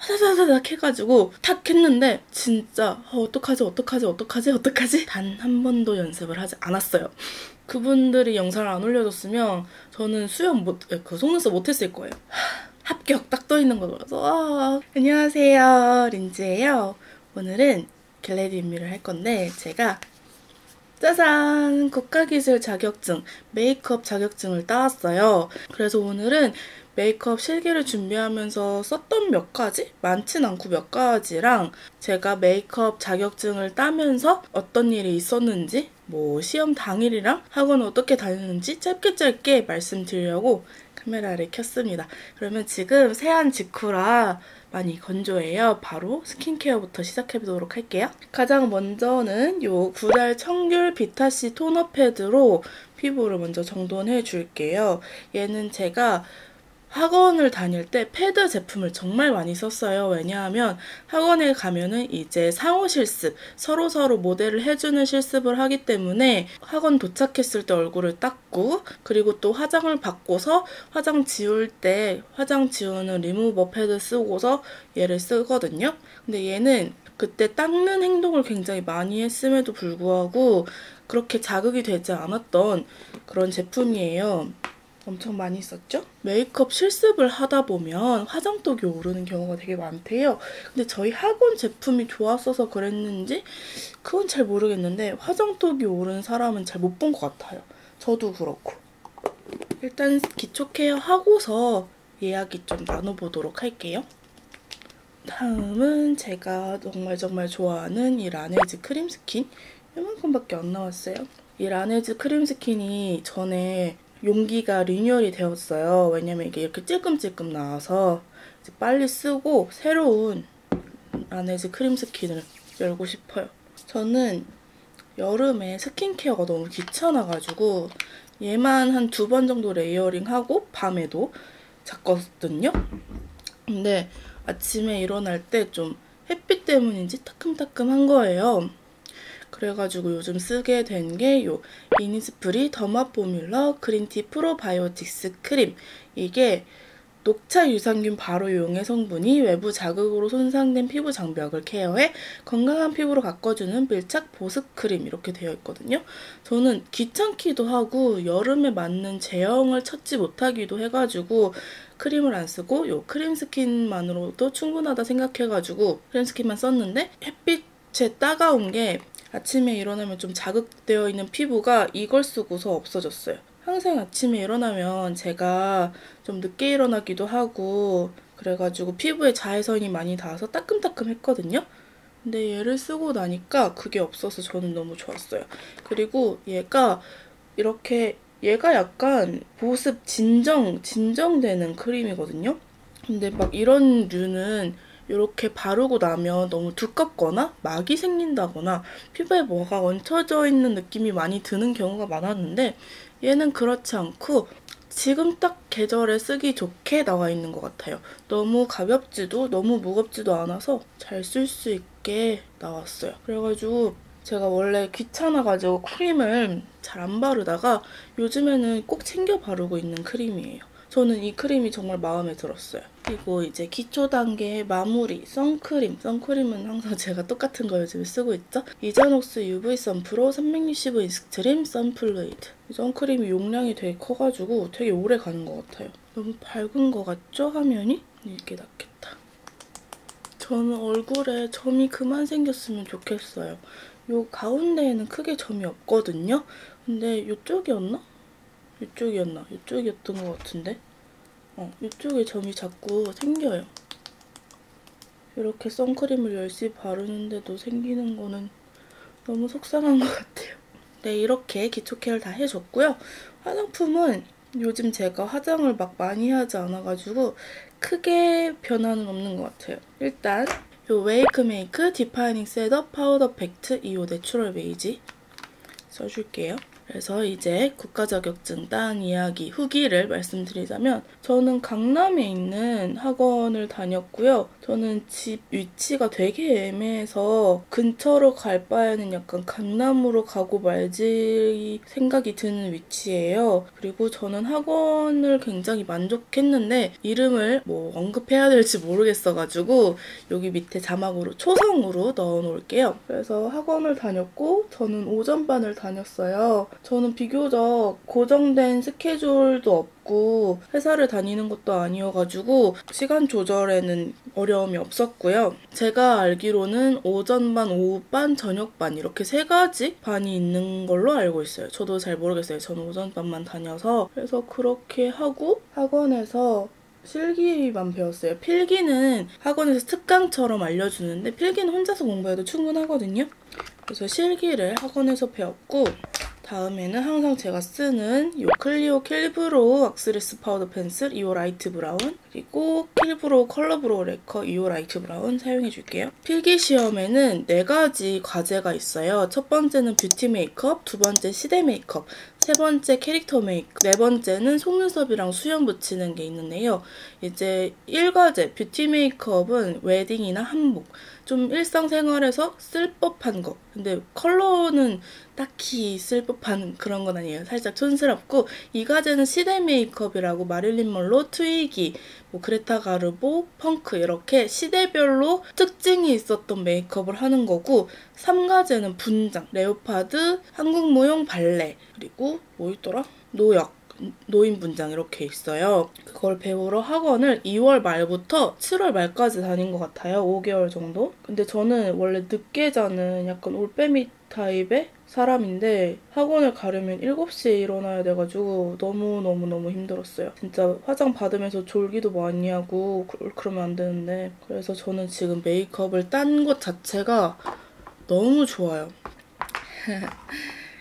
하다다닥 해가지고 탁 했는데 진짜 어떡하지 단 한 번도 연습을 하지 않았어요. 그분들이 영상을 안 올려줬으면 저는 수영 속눈썹 못했을 거예요. 합격 딱 떠있는 거 보면서 안녕하세요, 린지예요. 오늘은 겟레디 윗미를 할 건데 제가 짜잔! 국가기술 자격증, 메이크업 자격증을 따왔어요. 그래서 오늘은 메이크업 실기를 준비하면서 썼던 몇 가지? 많진 않고 몇 가지랑 제가 메이크업 자격증을 따면서 어떤 일이 있었는지 시험 당일이랑 학원 어떻게 다녔는지 짧게 말씀드리려고 카메라를 켰습니다. 그러면 지금 세안 직후라 많이 건조해요. 바로 스킨케어부터 시작해보도록 할게요. 가장 먼저는 요 구달 청귤 비타C 토너 패드로 피부를 먼저 정돈해줄게요. 얘는 제가 학원을 다닐 때 패드 제품을 정말 많이 썼어요. 왜냐하면 학원에 가면은 이제 상호 실습, 서로 모델을 해주는 실습을 하기 때문에 학원 도착했을 때 얼굴을 닦고 그리고 또 화장을 받고서 화장 지울 때 화장 지우는 리무버 패드 쓰고서 얘를 쓰거든요. 근데 얘는 그때 닦는 행동을 굉장히 많이 했음에도 불구하고 그렇게 자극이 되지 않았던 그런 제품이에요. 엄청 많이 썼죠? 메이크업 실습을 하다 보면 화장독이 오르는 경우가 되게 많대요. 근데 저희 학원 제품이 좋았어서 그랬는지 그건 잘 모르겠는데 화장독이 오른 사람은 잘 못 본 것 같아요. 저도 그렇고. 일단 기초 케어 하고서 이야기 좀 나눠보도록 할게요. 다음은 제가 정말 좋아하는 이 라네즈 크림 스킨. 이만큼밖에 안 나왔어요. 이 라네즈 크림 스킨이 전에 용기가 리뉴얼이 되었어요. 왜냐면 이게 이렇게 찔끔찔끔 나와서 이제 빨리 쓰고 새로운 라네즈 크림 스킨을 열고 싶어요. 저는 여름에 스킨케어가 너무 귀찮아가지고 얘만 한 2번 정도 레이어링하고 밤에도 잤거든요. 근데 아침에 일어날 때 좀 햇빛 때문인지 따끔따끔한 거예요. 그래가지고 요즘 쓰게 된 게 요 이니스프리 더마 포뮬러 그린티 프로바이오틱스 크림. 이게 녹차 유산균 발효 용해 성분이 외부 자극으로 손상된 피부 장벽을 케어해 건강한 피부로 가꿔주는 밀착 보습 크림 이렇게 되어 있거든요. 저는 귀찮기도 하고 여름에 맞는 제형을 찾지 못하기도 해가지고 크림을 안 쓰고 요 크림 스킨만으로도 충분하다 생각해가지고 크림 스킨만 썼는데 햇빛에 따가운 게 아침에 일어나면 좀 자극되어 있는 피부가 이걸 쓰고서 없어졌어요. 항상 아침에 일어나면 제가 좀 늦게 일어나기도 하고 그래가지고 피부에 자외선이 많이 닿아서 따끔따끔했거든요. 근데 얘를 쓰고 나니까 그게 없어서 저는 너무 좋았어요. 그리고 얘가 약간 보습 진정되는 크림이거든요. 근데 막 이런 류는 이렇게 바르고 나면 너무 두껍거나 막이 생긴다거나 피부에 뭐가 얹혀져 있는 느낌이 많이 드는 경우가 많았는데 얘는 그렇지 않고 지금 딱 계절에 쓰기 좋게 나와 있는 것 같아요. 너무 가볍지도 너무 무겁지도 않아서 잘 쓸 수 있게 나왔어요. 그래가지고 제가 원래 귀찮아가지고 크림을 잘 안 바르다가 요즘에는 꼭 챙겨 바르고 있는 크림이에요. 저는 이 크림이 정말 마음에 들었어요. 그리고 이제 기초 단계 마무리 선크림. 선크림은 항상 제가 똑같은 거 요즘에 쓰고 있죠. 이자녹스 UV 선프로 360의 익스트림 선플루이드. 이 선크림이 용량이 되게 커가지고 되게 오래 가는 것 같아요. 너무 밝은 것 같죠? 화면이? 이게 낫겠다. 저는 얼굴에 점이 그만 생겼으면 좋겠어요. 요 가운데에는 크게 점이 없거든요. 근데 이쪽이었나? 이쪽이었던 것 같은데? 이쪽에 점이 자꾸 생겨요. 이렇게 선크림을 열심히 바르는데도 생기는 거는 너무 속상한 것 같아요. 네, 이렇게 기초 케어를 다 해줬고요. 화장품은 요즘 제가 화장을 막 많이 하지 않아가지고 크게 변화는 없는 것 같아요. 일단 요 웨이크메이크 디파이닝 셋업 파우더 팩트 2호 내추럴 베이지 써줄게요. 그래서 이제 국가 자격증 딴 이야기 후기를 말씀드리자면 저는 강남에 있는 학원을 다녔고요. 저는 집 위치가 되게 애매해서 근처로 갈 바에는 약간 강남으로 가고 말지 생각이 드는 위치예요. 그리고 저는 학원을 굉장히 만족했는데 이름을 뭐 언급해야 될지 모르겠어가지고 여기 밑에 자막으로 초성으로 넣어 놓을게요. 그래서 학원을 다녔고 저는 오전반을 다녔어요. 저는 비교적 고정된 스케줄도 없고 회사를 다니는 것도 아니어가지고 시간 조절에는 어려움이 없었고요. 제가 알기로는 오전반, 오후반, 저녁반 이렇게 3가지 반이 있는 걸로 알고 있어요. 저도 잘 모르겠어요. 저는 오전반만 다녀서. 그래서 그렇게 하고 학원에서 실기만 배웠어요. 필기는 학원에서 특강처럼 알려주는데 필기는 혼자서 공부해도 충분하거든요. 그래서 실기를 학원에서 배웠고 다음에는 항상 제가 쓰는 이 클리오 킬브로우 왁스레스 파우더 펜슬 2호 라이트 브라운 그리고 킬브로우 컬러 브로우 레커 2호 라이트 브라운 사용해줄게요. 필기 시험에는 4가지 과제가 있어요. 첫 번째는 뷰티 메이크업, 두 번째 시대 메이크업, 세 번째 캐릭터 메이크업, 네 번째는 속눈썹이랑 수염 붙이는 게 있는데요. 이제 1과제 뷰티 메이크업은 웨딩이나 한복, 좀 일상생활에서 쓸 법한 거. 근데 컬러는 딱히 쓸 법한 그런 건 아니에요. 살짝 촌스럽고 2과제는 시대 메이크업이라고 마릴린 먼로, 트위기, 뭐 그레타 가르보, 펑크 이렇게 시대별로 특징이 있었던 메이크업을 하는 거고 3과제는 분장, 레오파드, 한국무용 발레 그리고 뭐 있더라? 노역. 노인 분장 이렇게 있어요. 그걸 배우러 학원을 2월 말부터 7월 말까지 다닌 것 같아요. 5개월 정도? 근데 저는 원래 늦게 자는 약간 올빼미 타입의 사람인데 학원을 가려면 7시에 일어나야 돼가지고 너무너무 힘들었어요. 진짜 화장 받으면서 졸기도 많이 하고 그러면 안 되는데 그래서 저는 지금 메이크업을 딴 것 자체가 너무 좋아요.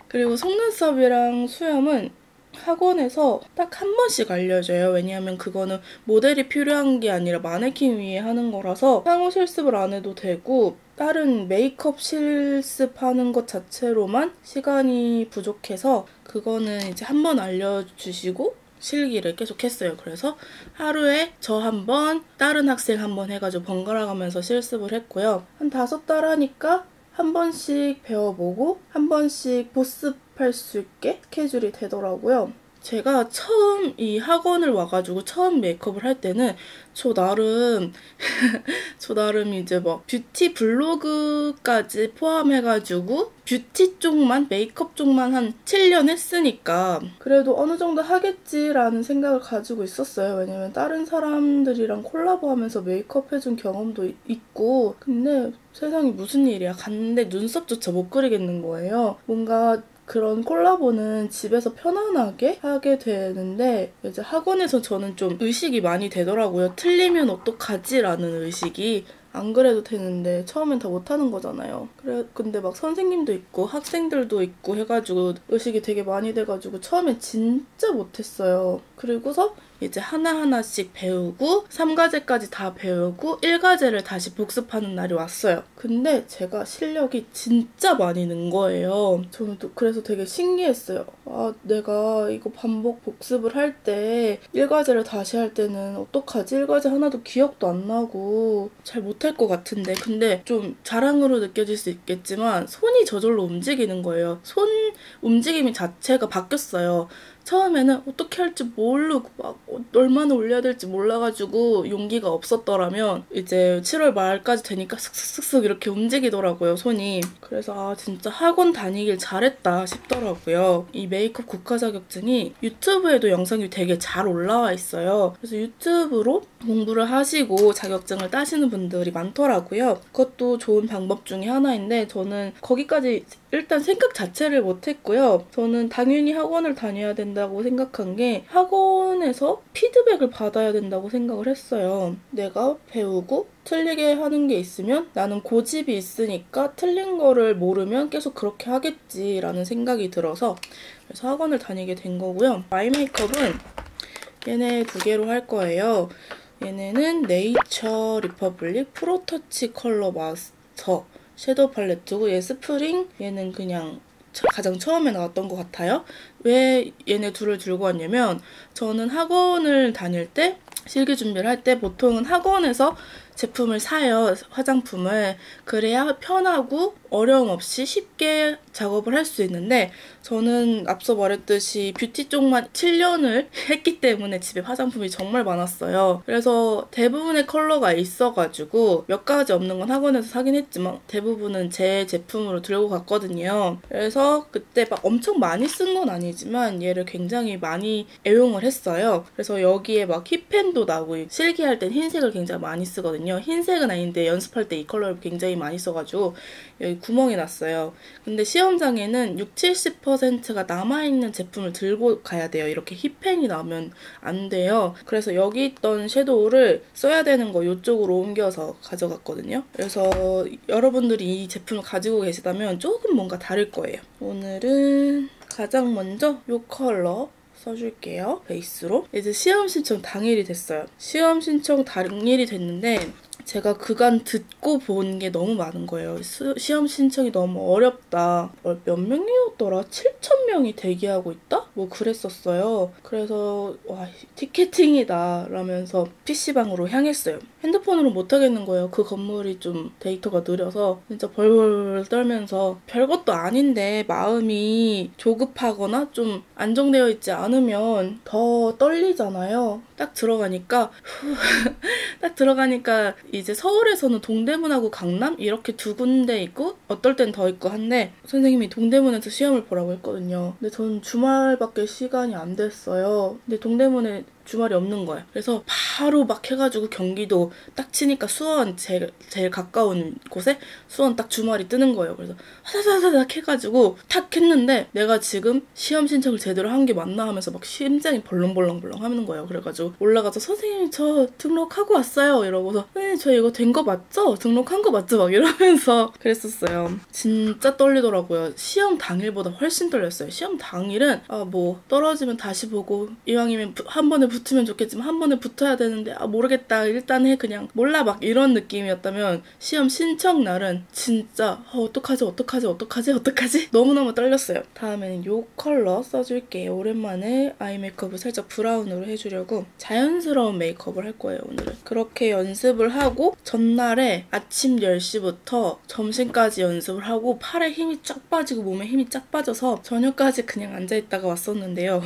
그리고 속눈썹이랑 수염은 학원에서 딱 한 번씩 알려줘요. 왜냐하면 그거는 모델이 필요한 게 아니라 마네킹 위에 하는 거라서 상호 실습을 안 해도 되고 다른 메이크업 실습하는 것 자체로만 시간이 부족해서 그거는 이제 한 번 알려주시고 실기를 계속 했어요. 그래서 하루에 저 한 번, 다른 학생 한 번 해가지고 번갈아 가면서 실습을 했고요. 한 5달 하니까 한 번씩 배워보고 한 번씩 보습할 수 있게 스케줄이 되더라고요. 제가 처음 이 학원을 와가지고 처음 메이크업을 할 때는 저 나름 이제 막 뷰티 블로그까지 포함해가지고 뷰티 쪽만 메이크업 쪽만 한 7년 했으니까 그래도 어느 정도 하겠지라는 생각을 가지고 있었어요. 왜냐면 다른 사람들이랑 콜라보하면서 메이크업 해준 경험도 있고 근데 세상에 무슨 일이야. 갔는데 눈썹조차 못 그리겠는 거예요. 뭔가 그런 콜라보는 집에서 편안하게 하게 되는데 이제 학원에서 저는 좀 의식이 많이 되더라고요. 틀리면 어떡하지? 라는 의식이. 안 그래도 되는데 처음엔 다 못하는 거잖아요. 근데 막 선생님도 있고 학생들도 있고 해가지고 의식이 되게 많이 돼가지고 처음엔 진짜 못했어요. 그리고서 이제 하나하나씩 배우고 3과제까지 다 배우고 1과제를 다시 복습하는 날이 왔어요. 근데 제가 실력이 진짜 많이 는 거예요. 저는 또 그래서 되게 신기했어요. 아, 내가 이거 반복 복습을 할 때 1과제를 다시 할 때는 어떡하지? 1과제 하나도 기억도 안 나고 잘 못할 것 같은데 근데 좀 자랑으로 느껴질 수 있겠지만 손이 저절로 움직이는 거예요. 손 움직임 자체가 바뀌었어요. 처음에는 어떻게 할지 모르고 막 얼마나 올려야 될지 몰라가지고 용기가 없었더라면 이제 7월 말까지 되니까 슥슥슥슥 이렇게 움직이더라고요, 손이. 그래서 아 진짜 학원 다니길 잘했다 싶더라고요. 이 메이크업 국가 자격증이 유튜브에도 영상이 되게 잘 올라와 있어요. 그래서 유튜브로 공부를 하시고 자격증을 따시는 분들이 많더라고요. 그것도 좋은 방법 중에 하나인데 저는 거기까지 일단 생각 자체를 못했고요. 저는 당연히 학원을 다녀야 된다고 생각한 게 학원에서 피드백을 받아야 된다고 생각을 했어요. 내가 배우고 틀리게 하는 게 있으면 나는 고집이 있으니까 틀린 거를 모르면 계속 그렇게 하겠지라는 생각이 들어서 그래서 학원을 다니게 된 거고요. 아이 메이크업은 얘네 2개로 할 거예요. 얘네는 네이처 리퍼블릭 프로터치 컬러 마스터 섀도우 팔레트고 얘 스프링, 얘는 그냥 가장 처음에 나왔던 것 같아요. 왜 얘네 둘을 들고 왔냐면 저는 학원을 다닐 때 실기 준비를 할 때 보통은 학원에서 제품을 사요. 화장품을. 그래야 편하고 어려움 없이 쉽게 작업을 할 수 있는데 저는 앞서 말했듯이 뷰티 쪽만 7년을 했기 때문에 집에 화장품이 정말 많았어요. 그래서 대부분의 컬러가 있어가지고 몇 가지 없는 건 학원에서 사긴 했지만 대부분은 제 제품으로 들고 갔거든요. 그래서 그때 막 엄청 많이 쓴 건 아니지만 얘를 굉장히 많이 애용을 했어요. 그래서 여기에 막 힙펜도 나고 실기할 땐 흰색을 굉장히 많이 쓰거든요. 흰색은 아닌데 연습할 때 이 컬러를 굉장히 많이 써가지고 여기 구멍이 났어요. 근데 시험장에는 60-70%가 남아있는 제품을 들고 가야 돼요. 이렇게 힙펜이 나면 안 돼요. 그래서 여기 있던 섀도우를 써야 되는 거 이쪽으로 옮겨서 가져갔거든요. 그래서 여러분들이 이 제품을 가지고 계시다면 조금 뭔가 다를 거예요. 오늘은 가장 먼저 이 컬러 써줄게요. 베이스로. 이제 시험 신청 당일이 됐어요. 시험 신청 당일이 됐는데 제가 그간 듣고 본 게 너무 많은 거예요. 시험 신청이 너무 어렵다. 몇 명이었더라? 7,000명이 대기하고 있다? 뭐 그랬었어요. 그래서 와 티켓팅이다 라면서 PC방으로 향했어요. 핸드폰으로 못하겠는 거예요. 그 건물이 좀 데이터가 느려서 진짜 벌벌 떨면서 별것도 아닌데 마음이 조급하거나 좀 안정되어 있지 않으면 더 떨리잖아요. 딱 들어가니까 이제 서울에서는 동대문하고 강남 이렇게 두 군데 있고 어떨 땐 더 있고 한데 선생님이 동대문에서 시험을 보라고 했거든요. 근데 저는 주말밖에 시간이 안 됐어요. 근데 동대문에 주말이 없는 거예요. 그래서 바로 막 해가지고 경기도 딱 치니까 수원 제일 가까운 곳에 수원 딱 주말이 뜨는 거예요. 그래서 하다다닥 해가지고 탁 했는데 내가 지금 시험 신청을 제대로 한 게 맞나 하면서 막 심장이 벌렁벌렁 하는 거예요. 그래가지고 올라가서 선생님 저 등록하고 왔어요 이러고서 선생님 저 이거 된 거 맞죠? 등록한 거 맞죠? 막 이러면서 그랬었어요. 진짜 떨리더라고요. 시험 당일보다 훨씬 떨렸어요. 시험 당일은 뭐 떨어지면 다시 보고 이왕이면 한 번에 붙으면 좋겠지만 한 번에 붙어야 되는데 모르겠다 일단 해 그냥 몰라 막 이런 느낌이었다면 시험 신청 날은 진짜 어떡하지 너무너무 떨렸어요. 다음에는 이 컬러 써줄게요. 오랜만에 아이 메이크업을 살짝 브라운으로 해주려고 자연스러운 메이크업을 할 거예요. 오늘은 그렇게 연습을 하고 전날에 아침 10시부터 점심까지 연습을 하고 팔에 힘이 쫙 빠지고 몸에 힘이 쫙 빠져서 저녁까지 그냥 앉아있다가 왔었는데요.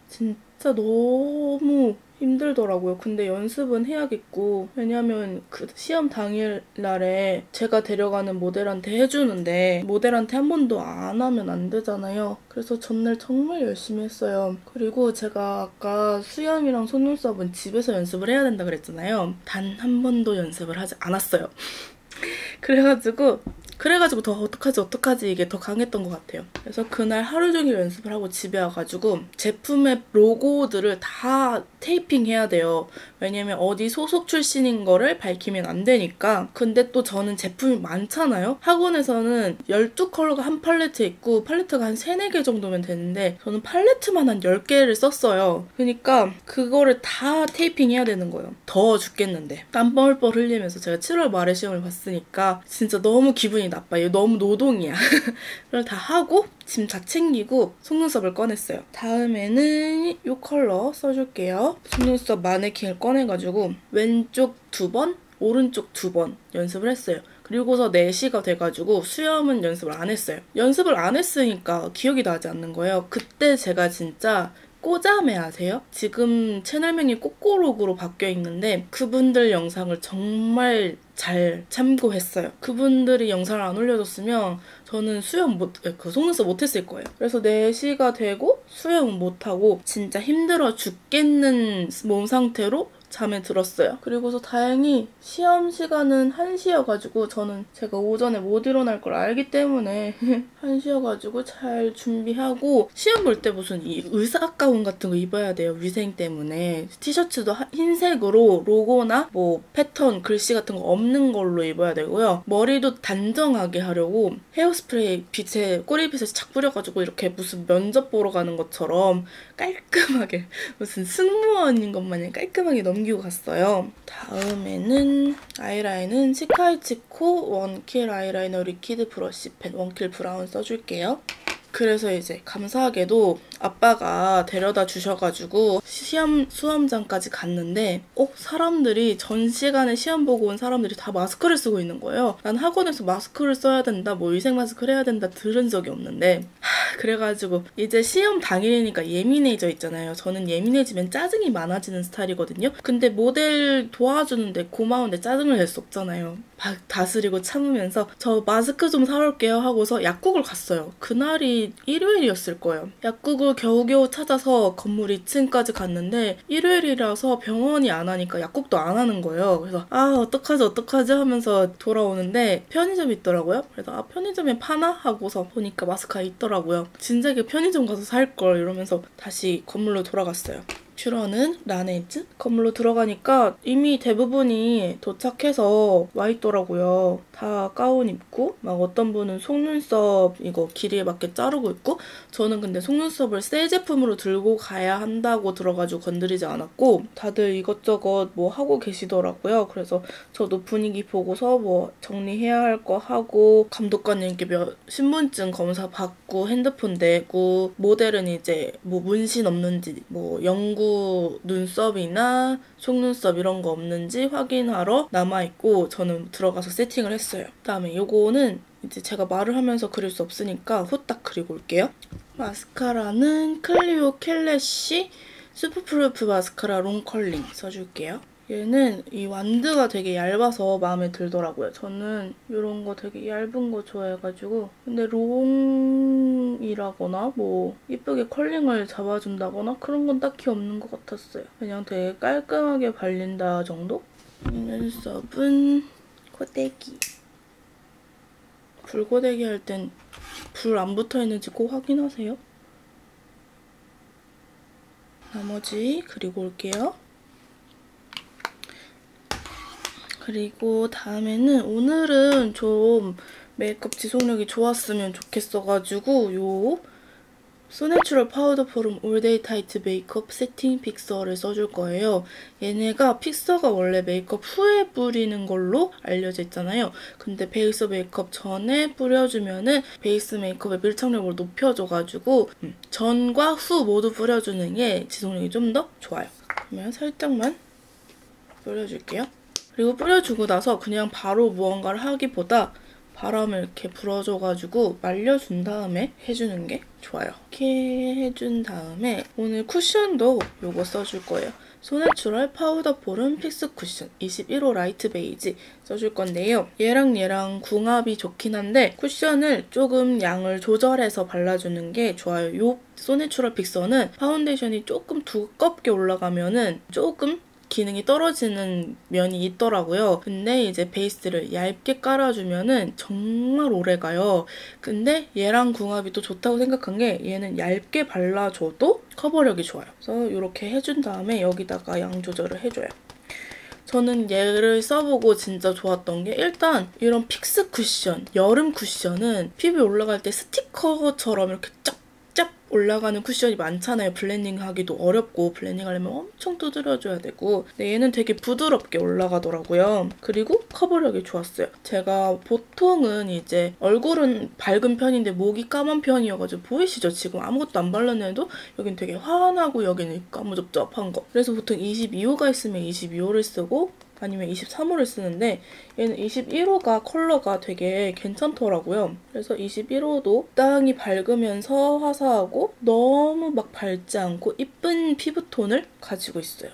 진짜 너무 힘들더라고요. 근데 연습은 해야겠고 왜냐면 그 시험 당일날에 제가 데려가는 모델한테 해주는데 모델한테 한 번도 안 하면 안 되잖아요. 그래서 전날 정말 열심히 했어요. 그리고 제가 아까 수염이랑 속눈썹은 집에서 연습을 해야 된다 그랬잖아요. 단 한 번도 연습을 하지 않았어요. 그래가지고 더 어떡하지 이게 더 강했던 것 같아요. 그래서 그날 하루 종일 연습을 하고 집에 와가지고 제품의 로고들을 다 테이핑해야 돼요. 왜냐면 어디 소속 출신인 거를 밝히면 안 되니까. 근데 또 저는 제품이 많잖아요. 학원에서는 12컬러가 한 팔레트에 있고 팔레트가 한 3, 4개 정도면 되는데 저는 팔레트만 한 10개를 썼어요. 그러니까 그거를 다 테이핑해야 되는 거예요. 더워 죽겠는데. 땀 뻘뻘 흘리면서 제가 7월 말에 시험을 봤으니까 진짜 너무 기분이 나빠요. 너무 노동이야. 그걸 다 하고 짐 다 챙기고 속눈썹을 꺼냈어요. 다음에는 이 컬러 써줄게요. 속눈썹 마네킹을 꺼내가지고 왼쪽 2번, 오른쪽 2번 연습을 했어요. 그리고서 4시가 돼가지고 수염은 연습을 안 했어요. 연습을 안 했으니까 기억이 나지 않는 거예요. 그때 제가 진짜 꼬자매 아세요? 지금 채널명이 꼬꼬록으로 바뀌어 있는데 그분들 영상을 정말 잘 참고했어요. 그분들이 영상을 안 올려줬으면 저는 속눈썹 못했을 거예요. 그래서 4시가 되고 수영은 못하고 진짜 힘들어 죽겠는 몸 상태로 잠에 들었어요. 그리고서 다행히 시험 시간은 1시여가지고 저는 제가 오전에 못 일어날 걸 알기 때문에 1시여가지고 잘 준비하고 시험 볼 때 무슨 이 의사 가운 같은 거 입어야 돼요. 위생 때문에. 티셔츠도 흰색으로 로고나 뭐 패턴, 글씨 같은 거 없는 걸로 입어야 되고요. 머리도 단정하게 하려고 헤어스프레이 꼬리빗에 착 뿌려가지고 이렇게 무슨 면접 보러 가는 것처럼 깔끔하게 무슨 승무원인 것 마냥 깔끔하게 넘기고 갔어요. 다음에는 아이라인은 치카이치코 원킬 아이라이너 리퀴드 브러쉬 펜 원킬 브라운 써줄게요. 그래서 이제 감사하게도 아빠가 데려다 주셔가지고 시험 수험장까지 갔는데 사람들이 전 시간에 시험 보고 온 사람들이 다 마스크를 쓰고 있는 거예요. 난 학원에서 마스크를 써야 된다, 뭐 위생 마스크를 해야 된다 들은 적이 없는데 그래가지고 이제 시험 당일이니까 예민해져 있잖아요. 저는 예민해지면 짜증이 많아지는 스타일이거든요. 근데 모델 도와주는데 고마운데 짜증을 낼 수 없잖아요. 다스리고 참으면서 저 마스크 좀 사올게요 하고서 약국을 갔어요. 그날이 일요일이었을 거예요. 약국을 겨우겨우 찾아서 건물 2층까지 갔는데 일요일이라서 병원이 안 하니까 약국도 안 하는 거예요. 그래서 어떡하지 하면서 돌아오는데 편의점이 있더라고요. 그래서 편의점에 파나? 하고서 보니까 마스크가 있더라고요. 진작에 편의점 가서 살걸 이러면서 다시 건물로 돌아갔어요. 슈러는 라네즈 건물로 들어가니까 이미 대부분이 도착해서 와 있더라고요. 다 가운 입고 막 어떤 분은 속눈썹 이거 길이에 맞게 자르고 있고 저는 근데 속눈썹을 새 제품으로 들고 가야 한다고 들어가지고 건드리지 않았고 다들 이것저것 뭐 하고 계시더라고요. 그래서 저도 분위기 보고서 뭐 정리해야 할 거 하고 감독관님께 신분증 검사 받고 핸드폰 내고 모델은 이제 뭐 문신 없는지 뭐 연구 눈썹이나 속눈썹 이런 거 없는지 확인하러 남아있고 저는 들어가서 세팅을 했어요. 그다음에 요거는 이제 제가 말을 하면서 그릴 수 없으니까 후딱 그리고 올게요. 마스카라는 클리오 캘래시 슈퍼프루프 마스카라 롱컬링 써줄게요. 얘는 이 완드가 되게 얇아서 마음에 들더라고요. 저는 이런 거 되게 얇은 거 좋아해가지고 근데 롱이라거나 뭐 이쁘게 컬링을 잡아준다거나 그런 건 딱히 없는 것 같았어요. 그냥 되게 깔끔하게 발린다 정도? 눈썹은 고데기. 불고데기 할 땐 불 안 붙어있는지 꼭 확인하세요. 나머지 그리고 올게요. 그리고 다음에는 오늘은 좀 메이크업 지속력이 좋았으면 좋겠어가지고 요 소내추럴 파우더 포럼 올데이 타이트 메이크업 세팅 픽서를 써줄 거예요. 얘네가 픽서가 원래 메이크업 후에 뿌리는 걸로 알려져 있잖아요. 근데 베이스 메이크업 전에 뿌려주면은 베이스 메이크업의 밀착력을 높여줘가지고 전과 후 모두 뿌려주는 게 지속력이 좀 더 좋아요. 그러면 살짝만 뿌려줄게요. 그리고 뿌려주고 나서 그냥 바로 무언가를 하기보다 바람을 이렇게 불어줘가지고 말려준 다음에 해주는 게 좋아요. 이렇게 해준 다음에 오늘 쿠션도 요거 써줄 거예요. 소내추럴 파우더 포름 픽스 쿠션 21호 라이트 베이지 써줄 건데요. 얘랑 궁합이 좋긴 한데 쿠션을 조금 양을 조절해서 발라주는 게 좋아요. 요 소내추럴 픽서는 파운데이션이 조금 두껍게 올라가면은 조금 기능이 떨어지는 면이 있더라고요. 근데 이제 베이스를 얇게 깔아주면은 정말 오래가요. 근데 얘랑 궁합이 또 좋다고 생각한 게 얘는 얇게 발라줘도 커버력이 좋아요. 그래서 이렇게 해준 다음에 여기다가 양 조절을 해줘요. 저는 얘를 써보고 진짜 좋았던 게 일단 이런 픽스 쿠션, 여름 쿠션은 피부에 올라갈 때 스티커처럼 이렇게 쫙 올라가는 쿠션이 많잖아요. 블렌딩 하기도 어렵고 블렌딩 하려면 엄청 두드려줘야 되고 근데 얘는 되게 부드럽게 올라가더라고요. 그리고 커버력이 좋았어요. 제가 보통은 이제 얼굴은 밝은 편인데 목이 까만 편이어가지고 보이시죠? 지금 아무것도 안 발랐는데도 여긴 되게 환하고 여기는 까무잡잡한 거. 그래서 보통 22호가 있으면 22호를 쓰고 아니면 23호를 쓰는데 얘는 21호가 컬러가 되게 괜찮더라고요. 그래서 21호도 적당히 밝으면서 화사하고 너무 막 밝지 않고 이쁜 피부톤을 가지고 있어요.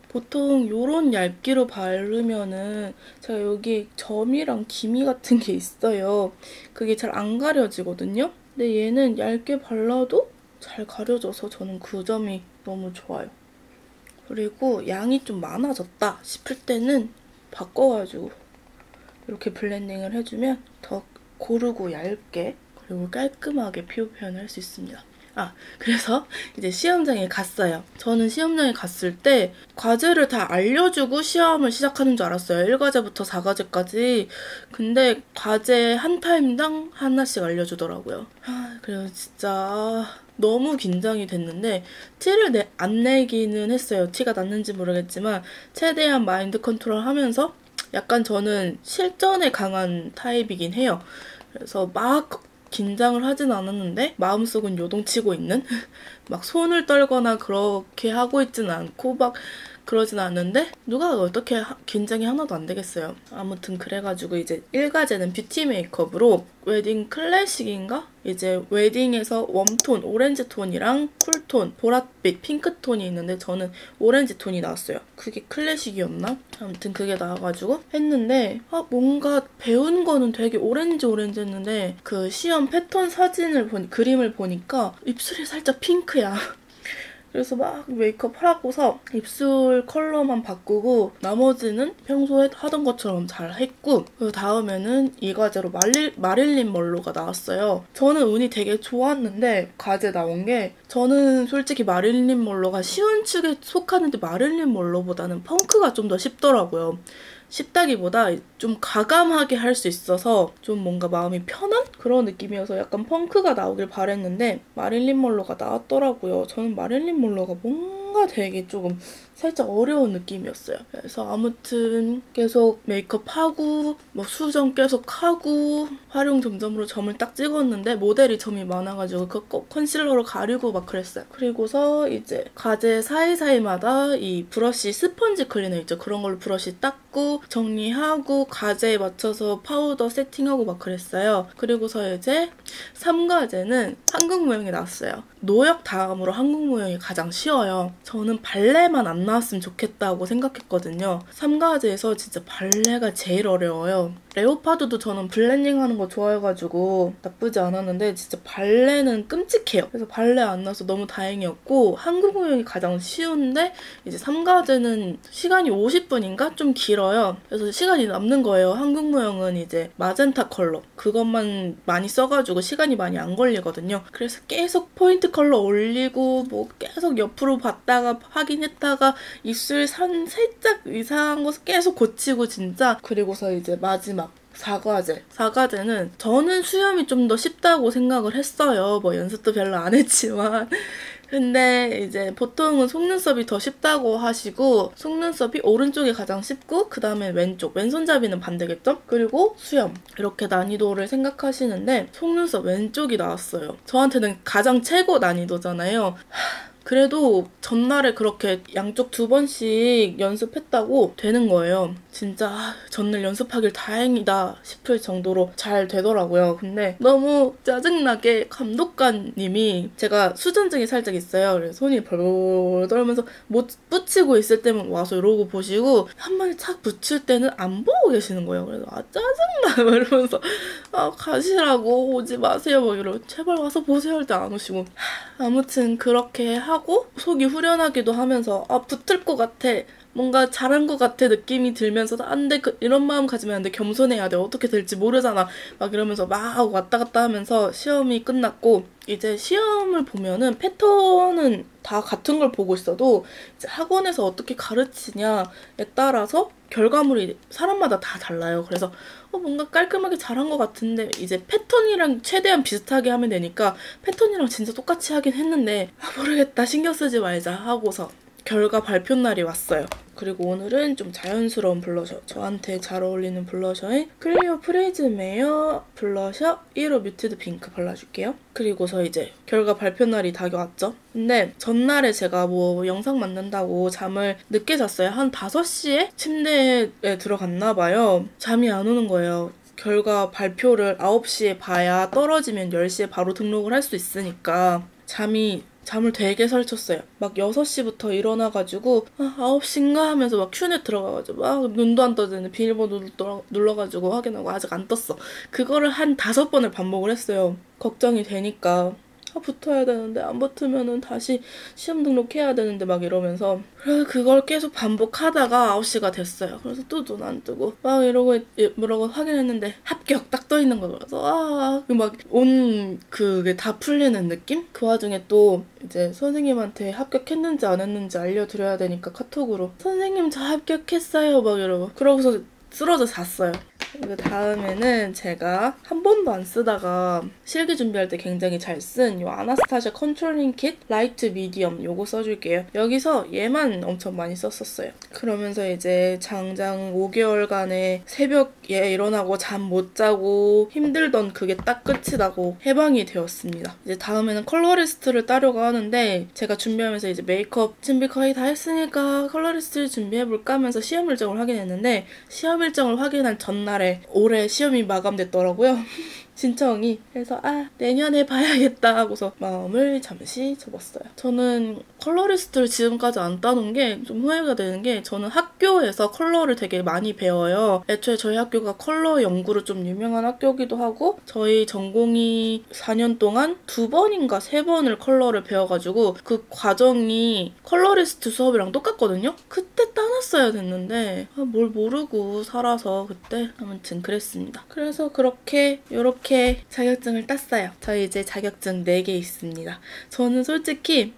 보통 이런 얇기로 바르면은 제가 여기 점이랑 기미 같은 게 있어요. 그게 잘 안 가려지거든요. 근데 얘는 얇게 발라도 잘 가려져서 저는 그 점이 너무 좋아요. 그리고 양이 좀 많아졌다 싶을 때는 바꿔가지고 이렇게 블렌딩을 해주면 더 고르고 얇게 그리고 깔끔하게 피부 표현을 할 수 있습니다. 그래서 이제 시험장에 갔어요. 저는 시험장에 갔을 때 과제를 다 알려주고 시험을 시작하는 줄 알았어요. 1과제부터 4과제까지. 근데 과제 한 타임당 하나씩 알려주더라고요. 그래서 진짜 너무 긴장이 됐는데 티를 안 내기는 했어요. 티가 났는지 모르겠지만 최대한 마인드 컨트롤 하면서 약간 저는 실전에 강한 타입이긴 해요. 그래서 막 긴장을 하진 않았는데 마음속은 요동치고 있는 막 손을 떨거나 그렇게 하고 있진 않고 막 그러진 않는데 누가 어떻게 긴장이 하나도 안 되겠어요. 아무튼 그래가지고 이제 1과제는 뷰티 메이크업으로 웨딩 클래식인가? 이제 웨딩에서 웜톤, 오렌지 톤이랑 쿨톤, 보랏빛, 핑크톤이 있는데 저는 오렌지 톤이 나왔어요. 그게 클래식이었나? 아무튼 그게 나와가지고 했는데 뭔가 배운 거는 되게 오렌지했는데 그 시험 패턴 그림을 보니까 입술이 살짝 핑크야. 그래서 막 메이크업 하고서 입술 컬러만 바꾸고 나머지는 평소에 하던 것처럼 잘 했고 그 다음에는 이 과제로 마릴린 먼로가 나왔어요. 저는 운이 되게 좋았는데 과제 나온 게 저는 솔직히 마릴린 먼로가 쉬운 축에 속하는데 마릴린 먼로보다는 펑크가 좀 더 쉽더라고요. 쉽다기보다 좀 가감하게 할 수 있어서 좀 뭔가 마음이 편한 그런 느낌이어서 약간 펑크가 나오길 바랬는데 마릴린 먼로가 나왔더라고요. 저는 마릴린 먼로가 뭔가 되게 조금 살짝 어려운 느낌이었어요. 그래서 아무튼 계속 메이크업하고 뭐 수정 계속 하고 활용 점점으로 점을 딱 찍었는데 모델이 점이 많아가지고 그거 컨실러로 가리고 막 그랬어요. 그리고서 이제 과제 사이사이마다 이 브러쉬 스펀지 클리너 있죠. 그런 걸로 브러쉬 닦고 정리하고 과제에 맞춰서 파우더 세팅하고 막 그랬어요. 그리고서 이제 3과제는 한국 무용이 나왔어요. 노역 다음으로 한국 무용이 가장 쉬워요. 저는 발레만 안 나왔으면 좋겠다고 생각했거든요. 3과제에서 진짜 발레가 제일 어려워요. 레오파드도 저는 블렌딩 하는 거 좋아해가지고 나쁘지 않았는데 진짜 발레는 끔찍해요. 그래서 발레 안 나와서 너무 다행이었고 한국 무용이 가장 쉬운데 이제 3과제는 시간이 50분인가? 좀 길어요. 그래서 시간이 남는 거예요. 한국 무용은 이제 마젠타 컬러 그것만 많이 써가지고 시간이 많이 안 걸리거든요. 그래서 계속 포인트 컬러 올리고 뭐 계속 옆으로 봤다가 확인했다가 입술 선 살짝 이상한 거 계속 고치고 진짜. 그리고서 이제 마지막 4과제는 저는 수염이 좀 더 쉽다고 생각을 했어요. 뭐 연습도 별로 안 했지만 근데 이제 보통은 속눈썹이 더 쉽다고 하시고 속눈썹이 오른쪽이 가장 쉽고 그 다음에 왼손잡이는 반대겠죠? 그리고 수염 이렇게 난이도를 생각하시는데 속눈썹 왼쪽이 나왔어요. 저한테는 가장 최고 난이도잖아요. 그래도 전날에 그렇게 양쪽 2번씩 연습했다고 되는 거예요. 진짜 전날 연습하길 다행이다 싶을 정도로 잘 되더라고요. 근데 너무 짜증나게 감독관님이 제가 수전증이 살짝 있어요. 그래서 손이 벌벌 떨면서 못 붙이고 있을 때만 와서 이러고 보시고 한 번에 착 붙일 때는 안 보고 계시는 거예요. 그래서 짜증나 이러면서 가시라고 오지 마세요 막 이러고 제발 와서 보세요 할 때 안 오시고 아무튼 그렇게 하고 속이 후련하기도 하면서 붙을 것 같아 뭔가 잘한 것 같아 느낌이 들면서도 안 돼 이런 마음 가지면 안 돼 겸손해야 돼 어떻게 될지 모르잖아 막 이러면서 막 왔다 갔다 하면서 시험이 끝났고 이제 시험을 보면은 패턴은 다 같은 걸 보고 있어도 이제 학원에서 어떻게 가르치냐에 따라서 결과물이 사람마다 다 달라요. 그래서 뭔가 깔끔하게 잘한 것 같은데 이제 패턴이랑 최대한 비슷하게 하면 되니까 패턴이랑 진짜 똑같이 하긴 했는데 모르겠다 신경 쓰지 말자 하고서 결과 발표 날이 왔어요. 그리고 오늘은 좀 자연스러운 블러셔 저한테 잘 어울리는 블러셔인 클리오 프레즈메어 블러셔 1호 뮤티드 핑크 발라줄게요. 그리고서 이제 결과 발표 날이 다가왔죠. 근데 전날에 제가 뭐 영상 만든다고 잠을 늦게 잤어요. 한 5시에 침대에 들어갔나 봐요. 잠이 안 오는 거예요. 결과 발표를 9시에 봐야 떨어지면 10시에 바로 등록을 할 수 있으니까 잠을 되게 설쳤어요. 막 6시부터 일어나가지고 9시인가 하면서 막 큐넷 들어가가지고 막 눈도 안 떠지는데 비밀번호 눌러가지고 확인하고 아직 안 떴어. 그거를 한 5번을 반복을 했어요. 걱정이 되니까. 붙어야 되는데 안 붙으면은 다시 시험 등록해야 되는데 막 이러면서 그래서 그걸 계속 반복하다가 9시가 됐어요. 그래서 또 눈 안 뜨고 막 이러고 확인했는데 합격 딱 떠있는 거 그래서 막 온 그게 다 풀리는 느낌? 그 와중에 또 이제 선생님한테 합격했는지 안 했는지 알려드려야 되니까 카톡으로 선생님 저 합격했어요 막 이러고 그러고서 쓰러져 잤어요. 그 다음에는 제가 한 번도 안 쓰다가 실기 준비할 때 굉장히 잘 쓴 이 아나스타샤 컨트롤링 킷 라이트 미디엄 요거 써줄게요. 여기서 얘만 엄청 많이 썼었어요. 그러면서 이제 장장 5개월간의 새벽에 일어나고 잠 못 자고 힘들던 그게 딱 끝이 나고 해방이 되었습니다. 이제 다음에는 컬러리스트를 따려고 하는데 제가 준비하면서 이제 메이크업 준비 거의 다 했으니까 컬러리스트를 준비해볼까 하면서 시험 일정을 확인했는데 시험 일정을 확인한 전날에 올해 시험이 마감됐더라고요. 신청이. 그래서 내년에 봐야겠다 하고서 마음을 잠시 접었어요. 저는 컬러리스트를 지금까지 안 따놓은 게 좀 후회가 되는 게 저는 학교에서 컬러를 되게 많이 배워요. 애초에 저희 학교가 컬러 연구로 좀 유명한 학교기도 하고 저희 전공이 4년 동안 2번인가 3번을 컬러를 배워가지고 그 과정이 컬러리스트 수업이랑 똑같거든요? 그때 따놨어야 됐는데 뭘 모르고 살아서 그때 아무튼 그랬습니다. 그래서 이렇게 자격증을 땄어요. 저희 이제 자격증 4개 있습니다. 저는 솔직히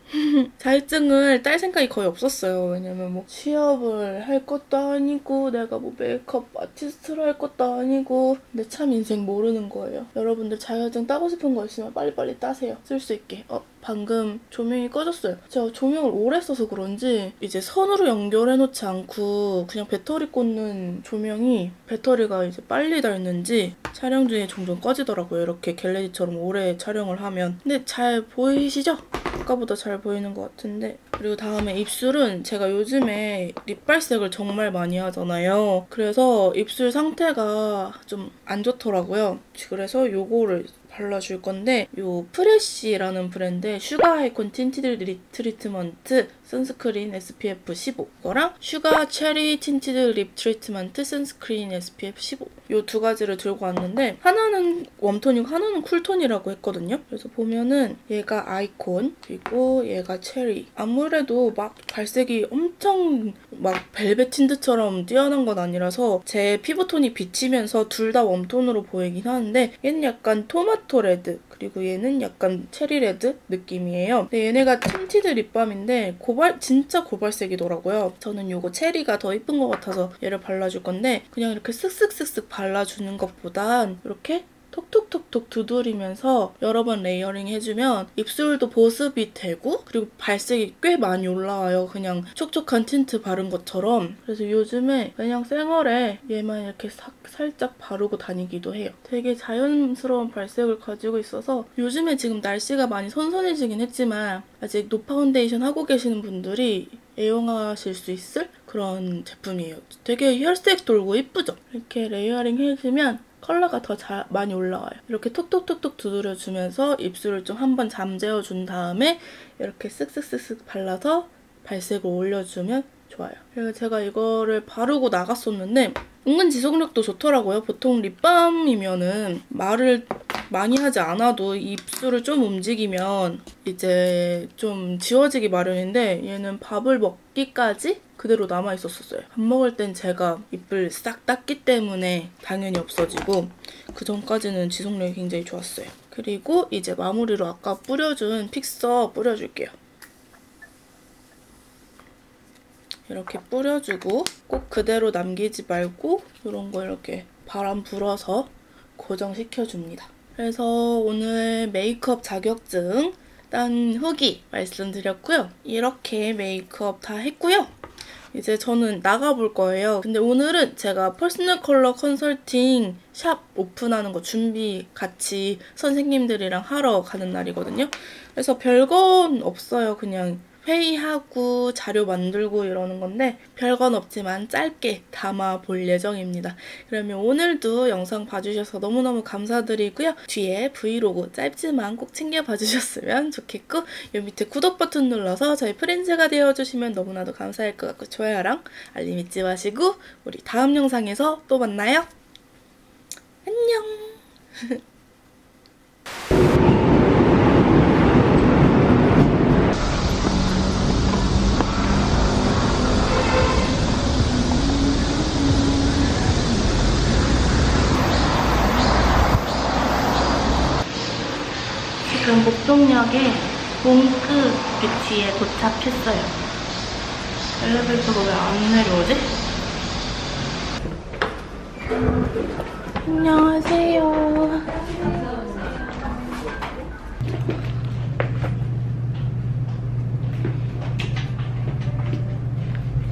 자격증을 딸 생각이 거의 없었어요. 왜냐면 뭐 취업을 할 것도 아니고 내가 뭐 메이크업 아티스트를 할 것도 아니고 근데 참 인생 모르는 거예요. 여러분들 자격증 따고 싶은 거 있으면 빨리빨리 따세요. 쓸 수 있게. 방금 조명이 꺼졌어요. 제가 조명을 오래 써서 그런지 이제 선으로 연결해놓지 않고 그냥 배터리 꽂는 조명이 배터리가 이제 빨리 닳는지 촬영 중에 종종 꺼지더라고요. 이렇게 겟레디처럼 오래 촬영을 하면. 근데 잘 보이시죠? 아까보다 잘 보이는 것 같은데. 그리고 다음에 입술은 제가 요즘에 립 발색을 정말 많이 하잖아요. 그래서 입술 상태가 좀 안 좋더라고요. 그래서 요거를 발라줄 건데 요 프레쉬라는 브랜드의 슈가 하이콘 틴티드 립 트리트먼트 선스크린 SPF 15 이거랑 슈가 체리 틴티드 립 트리트먼트 선스크린 SPF 15 요 두 가지를 들고 왔는데 하나는 웜톤이고 하나는 쿨톤이라고 했거든요. 그래서 보면은 얘가 아이콘 그리고 얘가 체리. 아무래도 막 발색이 엄청 막 벨벳 틴트처럼 뛰어난 건 아니라서 제 피부톤이 비치면서 둘 다 웜톤으로 보이긴 하는데 얘는 약간 토마토 레드 그리고 얘는 약간 체리 레드 느낌이에요. 근데 얘네가 틴티드 립밤인데 진짜 고발색이더라고요. 저는 요거 체리가 더 이쁜 것 같아서 얘를 발라줄 건데 그냥 이렇게 쓱쓱쓱쓱 발라주는 것보단 이렇게 톡톡톡톡 두드리면서 여러 번 레이어링 해주면 입술도 보습이 되고 그리고 발색이 꽤 많이 올라와요. 그냥 촉촉한 틴트 바른 것처럼. 그래서 요즘에 그냥 생얼에 얘만 이렇게 살짝 바르고 다니기도 해요. 되게 자연스러운 발색을 가지고 있어서 요즘에 지금 날씨가 많이 선선해지긴 했지만 아직 노 파운데이션 하고 계시는 분들이 애용하실 수 있을 그런 제품이에요. 되게 혈색 돌고 이쁘죠? 이렇게 레이어링 해주면 컬러가 더 많이 올라와요. 이렇게 톡톡톡톡 두드려주면서 입술을 좀 한번 잠재워준 다음에 이렇게 쓱쓱쓱쓱 발라서 발색을 올려주면 좋아요. 그래서 제가 이거를 바르고 나갔었는데 은근 지속력도 좋더라고요. 보통 립밤이면은 말을 많이 하지 않아도 입술을 좀 움직이면 이제 좀 지워지기 마련인데 얘는 밥을 먹기까지 그대로 남아있었어요. 밥 먹을 땐 제가 입을 싹 닦기 때문에 당연히 없어지고 그 전까지는 지속력이 굉장히 좋았어요. 그리고 이제 마무리로 아까 뿌려준 픽서 뿌려줄게요. 이렇게 뿌려주고 꼭 그대로 남기지 말고 이런 거 이렇게 바람 불어서 고정시켜줍니다. 그래서 오늘 메이크업 자격증 딴 후기 말씀드렸고요. 이렇게 메이크업 다 했고요. 이제 저는 나가볼 거예요. 근데 오늘은 제가 퍼스널 컬러 컨설팅 샵 오픈하는 거 준비 같이 선생님들이랑 하러 가는 날이거든요. 그래서 별건 없어요. 그냥 회의하고 자료 만들고 이러는 건데 별건 없지만 짧게 담아볼 예정입니다. 그러면 오늘도 영상 봐주셔서 너무너무 감사드리고요. 뒤에 브이로그 짧지만 꼭 챙겨봐 주셨으면 좋겠고 이 밑에 구독 버튼 눌러서 저희 프렌즈가 되어주시면 너무나도 감사할 것 같고 좋아요랑 알림 잊지 마시고 우리 다음 영상에서 또 만나요. 안녕. 지금 목동역에 몽크 뷰티에 도착했어요. 엘리베이터가 왜 안 내려오지? 안녕하세요.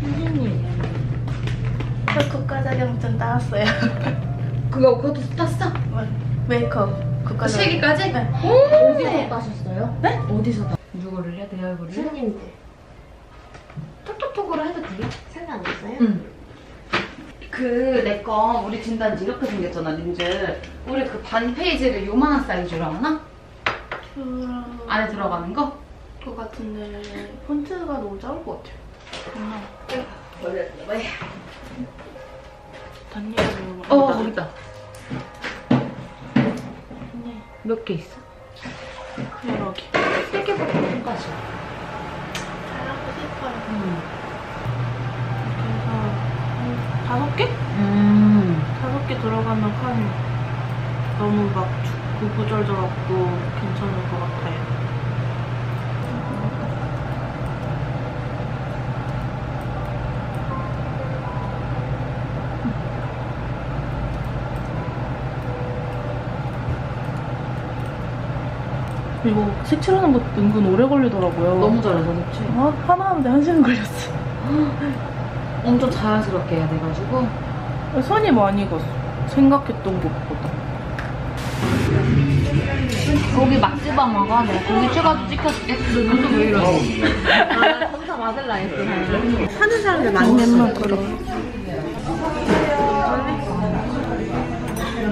선생님, 저 국가자격증 따왔어요. 그것도 땄어? 메이크업 국가자격증. 세 개까지? 네. 어디서 따셨어요? 네? 어디서 따? 누구를 해야 돼요, 이거를? 선생님들 톡톡톡으로 해도 돼요? 상관없어요? 응. 그 내 거 우리 진단지 이렇게 생겼잖아, 린즈. 우리 그 반 페이지를 요만한 사이즈로 하나? 안에 들어가는 거? 것 같은데 폰트가 너무 작을 것 같아요. 왜? 단위로. 거기 있다. 네. 몇 개 있어? 여러 개. 3개밖에 없까지. 잘하고 싶어요. 그래서 5개? 5개 들어가면 한 너무 막 구구절절하고 괜찮을 것 같아요. 이거 색칠하는 거 은근 오래 걸리더라고요. 너무 잘해서 그렇지? 하나 하는데 1시간 걸렸어. 엄청 자연스럽게 해야 돼가지고. 손이 많이 갔어. 생각했던 것보다. 고기 막 집어 먹어. 내가 고기 찍어서 찍혀줄게. 너도 왜 이러지? 검사 받을라 했어. 하는 사람들 많으면 그래.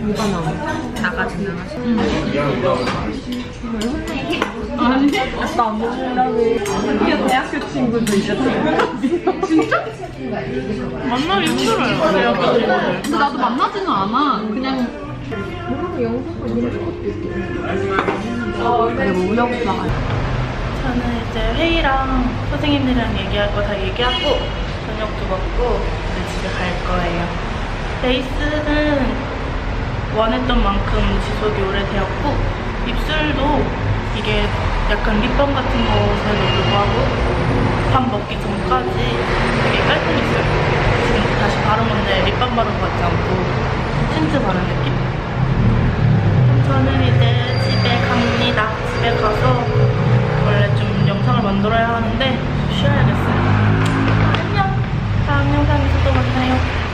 뭐가 나와? 나가지 나가지. 아니? 나 먹으라고. 이게 대학교 친구들 있었어. 진짜? 만나기 힘들어요. 근데 나도 만나지는 않아. 그냥. 그리고 우영수가 저는 이제 회의랑 선생님들이랑 얘기할 거 다 얘기하고 저녁도 먹고 이제 집에 갈 거예요. 베이스는 원했던 만큼 지속이 오래되었고 입술도 이게 약간 립밤 같은 것에도 불구하고 밥 먹기 전까지 되게 깔끔했어요. 지금 다시 바른 건데 립밤 바른 것 같지 않고 틴트 바른 느낌? 그럼 저는 이제 집에 갑니다. 집에 가서 원래 좀 영상을 만들어야 하는데 쉬어야겠어요. 안녕. 다음 영상에서 또 만나요.